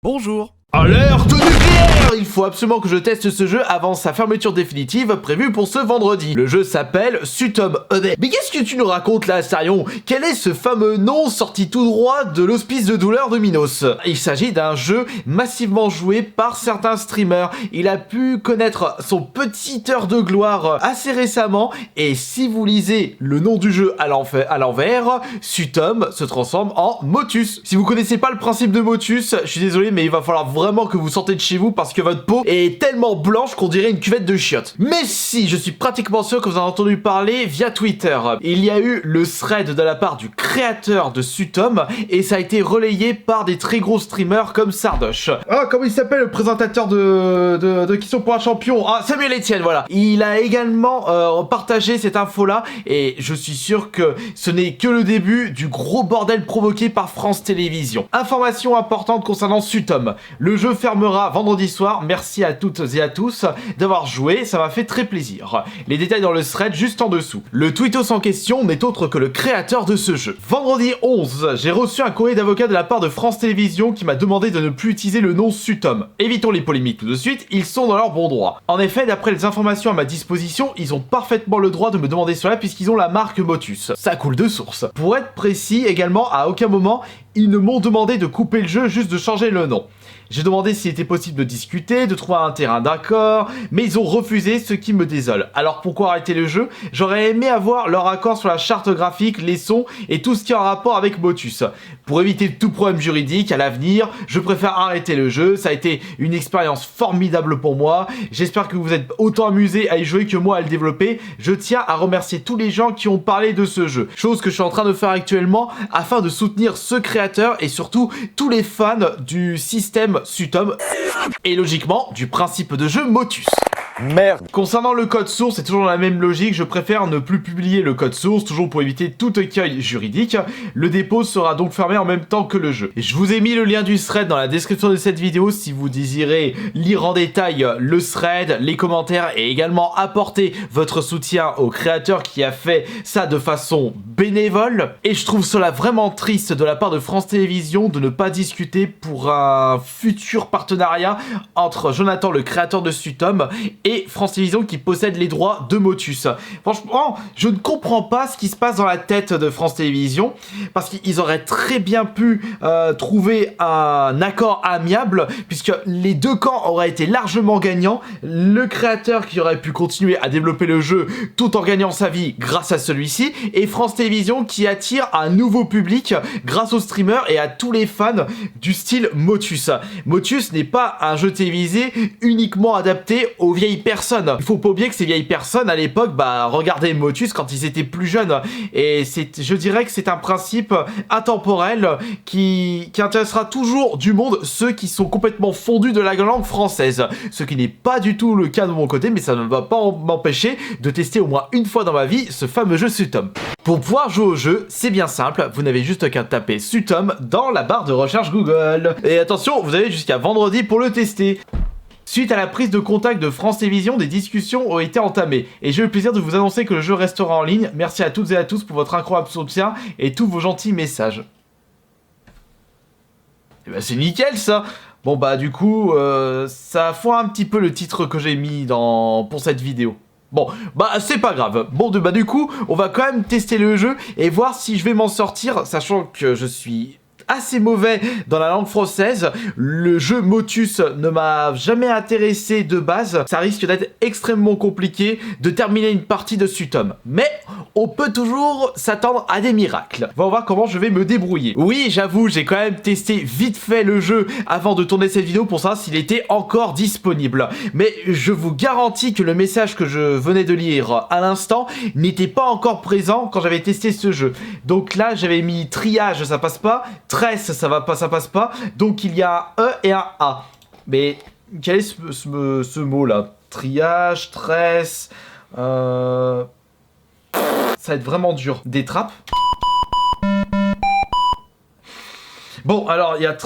Bonjour. Alerte nucléaire! Il faut absolument que je teste ce jeu avant sa fermeture définitive prévue pour ce vendredi. Le jeu s'appelle Sutom. Mais qu'est-ce que tu nous racontes là, Astarion? Quel est ce fameux nom sorti tout droit de l'hospice de douleur de Minos? Il s'agit d'un jeu massivement joué par certains streamers. Il a pu connaître son petit heure de gloire assez récemment, et si vous lisez le nom du jeu à l'envers, Sutom se transforme en Motus. Si vous connaissez pas le principe de Motus, je suis désolé, mais il va falloir vraiment que vous sortez de chez vous parce que votre peau est tellement blanche qu'on dirait une cuvette de chiottes. Mais si, je suis pratiquement sûr que vous en avez entendu parler via Twitter. Il y a eu le thread de la part du créateur de Sutom et ça a été relayé par des très gros streamers comme Sardoche. Ah, comment il s'appelle le présentateur de Qui sont pour un champion? Ah, Samuel Etienne, voilà. Il a également partagé cette info-là et je suis sûr que ce n'est que le début du gros bordel provoqué par France Télévisions. Information importante concernant Sutom. Le jeu fermera vendredi soir, merci à toutes et à tous d'avoir joué, ça m'a fait très plaisir. Les détails dans le thread juste en dessous. Le tweetos en question n'est autre que le créateur de ce jeu. Vendredi 11, j'ai reçu un courrier d'avocat de la part de France Télévisions qui m'a demandé de ne plus utiliser le nom Sutom. Évitons les polémiques tout de suite, ils sont dans leur bon droit. En effet, d'après les informations à ma disposition, ils ont parfaitement le droit de me demander cela puisqu'ils ont la marque Motus. Ça coule de source. Pour être précis, également, à aucun moment, ils ne m'ont demandé de couper le jeu, juste de changer le nom. J'ai demandé s'il était possible de discuter, de trouver un terrain d'accord, mais ils ont refusé, ce qui me désole. Alors pourquoi arrêter le jeu? J'aurais aimé avoir leur accord sur la charte graphique, les sons et tout ce qui est en rapport avec Motus. Pour éviter tout problème juridique à l'avenir, je préfère arrêter le jeu. Ça a été une expérience formidable pour moi. J'espère que vous êtes autant amusés à y jouer que moi à le développer. Je tiens à remercier tous les gens qui ont parlé de ce jeu, chose que je suis en train de faire actuellement afin de soutenir ce créateur et surtout tous les fans du système Sutom et logiquement du principe de jeu Motus. Merde. Concernant le code source, c'est toujours la même logique, je préfère ne plus publier le code source, toujours pour éviter tout écueil juridique. Le dépôt sera donc fermé en même temps que le jeu. Et je vous ai mis le lien du thread dans la description de cette vidéo si vous désirez lire en détail le thread, les commentaires et également apporter votre soutien au créateur qui a fait ça de façon bénévole. Et je trouve cela vraiment triste de la part de France Télévisions de ne pas discuter pour un futur partenariat entre Jonathan, le créateur de Sutom, et France Télévisions qui possède les droits de Motus. Franchement, je ne comprends pas ce qui se passe dans la tête de France Télévisions, parce qu'ils auraient très bien pu trouver un accord amiable, puisque les deux camps auraient été largement gagnants. Le créateur qui aurait pu continuer à développer le jeu tout en gagnant sa vie grâce à celui-ci, et France Télévisions qui attire un nouveau public grâce aux streamers et à tous les fans du style Motus. Motus n'est pas un jeu télévisé uniquement adapté aux vieilles personnes. Il faut pas oublier que ces vieilles personnes à l'époque regardaient Motus quand ils étaient plus jeunes, et je dirais que c'est un principe intemporel qui intéressera toujours du monde ceux qui sont complètement fondus de la langue française, ce qui n'est pas du tout le cas de mon côté, mais ça ne va pas m'empêcher de tester au moins une fois dans ma vie ce fameux jeu Sutom. Pour pouvoir jouer au jeu, c'est bien simple, vous n'avez juste qu'à taper Sutom dans la barre de recherche Google. Et attention, vous avez jusqu'à vendredi pour le tester. Suite à la prise de contact de France Télévisions, des discussions ont été entamées et j'ai eu le plaisir de vous annoncer que le jeu restera en ligne. Merci à toutes et à tous pour votre incroyable soutien et tous vos gentils messages. Et bah c'est nickel ça. Bon du coup, ça foire un petit peu le titre que j'ai mis pour cette vidéo. Bon, c'est pas grave. Bon, du coup, on va quand même tester le jeu et voir si je vais m'en sortir, sachant que je suis assez mauvais dans la langue française. Le jeu Motus ne m'a jamais intéressé de base. Ça risque d'être extrêmement compliqué de terminer une partie de Sutom. Mais on peut toujours s'attendre à des miracles. On va voir comment je vais me débrouiller. Oui, j'avoue, j'ai quand même testé vite fait le jeu avant de tourner cette vidéo pour savoir s'il était encore disponible. Mais je vous garantis que le message que je venais de lire à l'instant n'était pas encore présent quand j'avais testé ce jeu. Donc là, j'avais mis triage, ça passe pas. Tresse, ça passe pas. Donc il y a un E et un A. Mais quel est ce mot-là? Triage, tresse... Ça va être vraiment dur. Des trappes. Bon, alors il y a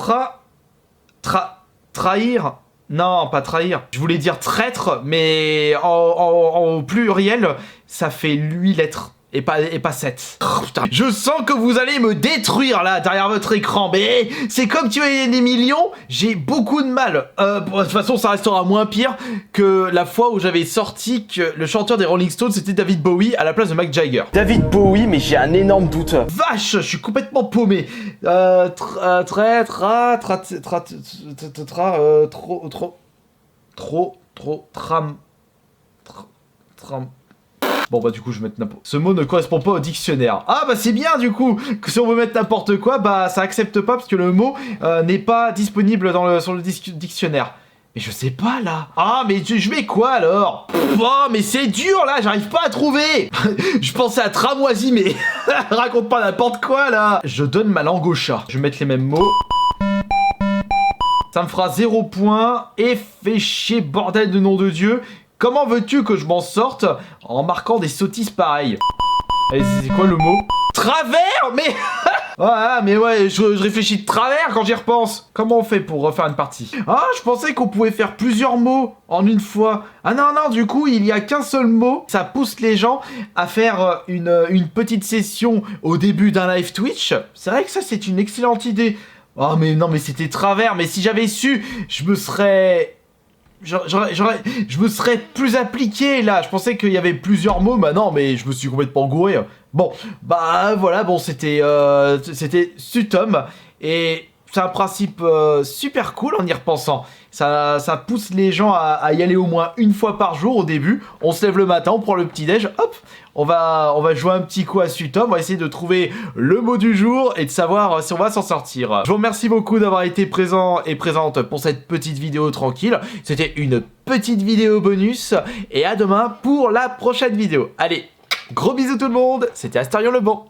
trahir. Non, pas trahir. Je voulais dire traître, mais en pluriel, ça fait 8 lettres. Et pas 7. Oh, putain. Je sens que vous allez me détruire là derrière votre écran. Mais c'est comme tuer des millions. J'ai beaucoup de mal. De toute façon, ça restera moins pire que la fois où j'avais sorti que le chanteur des Rolling Stones c'était David Bowie à la place de Mick Jagger. David Bowie, mais j'ai un énorme doute. Vache, je suis complètement paumé. Tram. Bon bah du coup je vais mettre n'importe. Ce mot ne correspond pas au dictionnaire. Ah bah c'est bien du coup que si on veut mettre n'importe quoi, bah ça accepte pas parce que le mot n'est pas disponible sur le dictionnaire. Mais je sais pas là. Ah mais je mets quoi alors? Oh mais c'est dur là, j'arrive pas à trouver. Je pensais à tramoisi mais raconte pas n'importe quoi là. Je donne ma langue au chat. Je vais mettre les mêmes mots. Ça me fera 0 point. Et fait chier bordel de nom de Dieu. Comment veux-tu que je m'en sorte en marquant des sottises pareilles? Allez, c'est quoi le mot? Travers? Mais... ah, mais ouais, je réfléchis de travers quand j'y repense. Comment on fait pour refaire une partie? Ah, je pensais qu'on pouvait faire plusieurs mots en une fois. Ah non, non, du coup, il y a qu'un seul mot. Ça pousse les gens à faire une petite session au début d'un live Twitch. C'est vrai que ça, c'est une excellente idée. Oh, mais non, mais c'était travers. Mais si j'avais su, je me serais... je me serais plus appliqué là. Je pensais qu'il y avait plusieurs mots, bah non, mais je me suis complètement gouré. Bon, bah voilà, bon, c'était Sutom et c'est un principe super cool en y repensant. Ça pousse les gens à y aller au moins une fois par jour au début. On se lève le matin, on prend le petit déj, hop, on va jouer un petit coup à Sutom, on va essayer de trouver le mot du jour et de savoir si on va s'en sortir. Je vous remercie beaucoup d'avoir été présent et présente pour cette petite vidéo tranquille. C'était une petite vidéo bonus et à demain pour la prochaine vidéo. Allez, gros bisous tout le monde, c'était Astarion le Bon.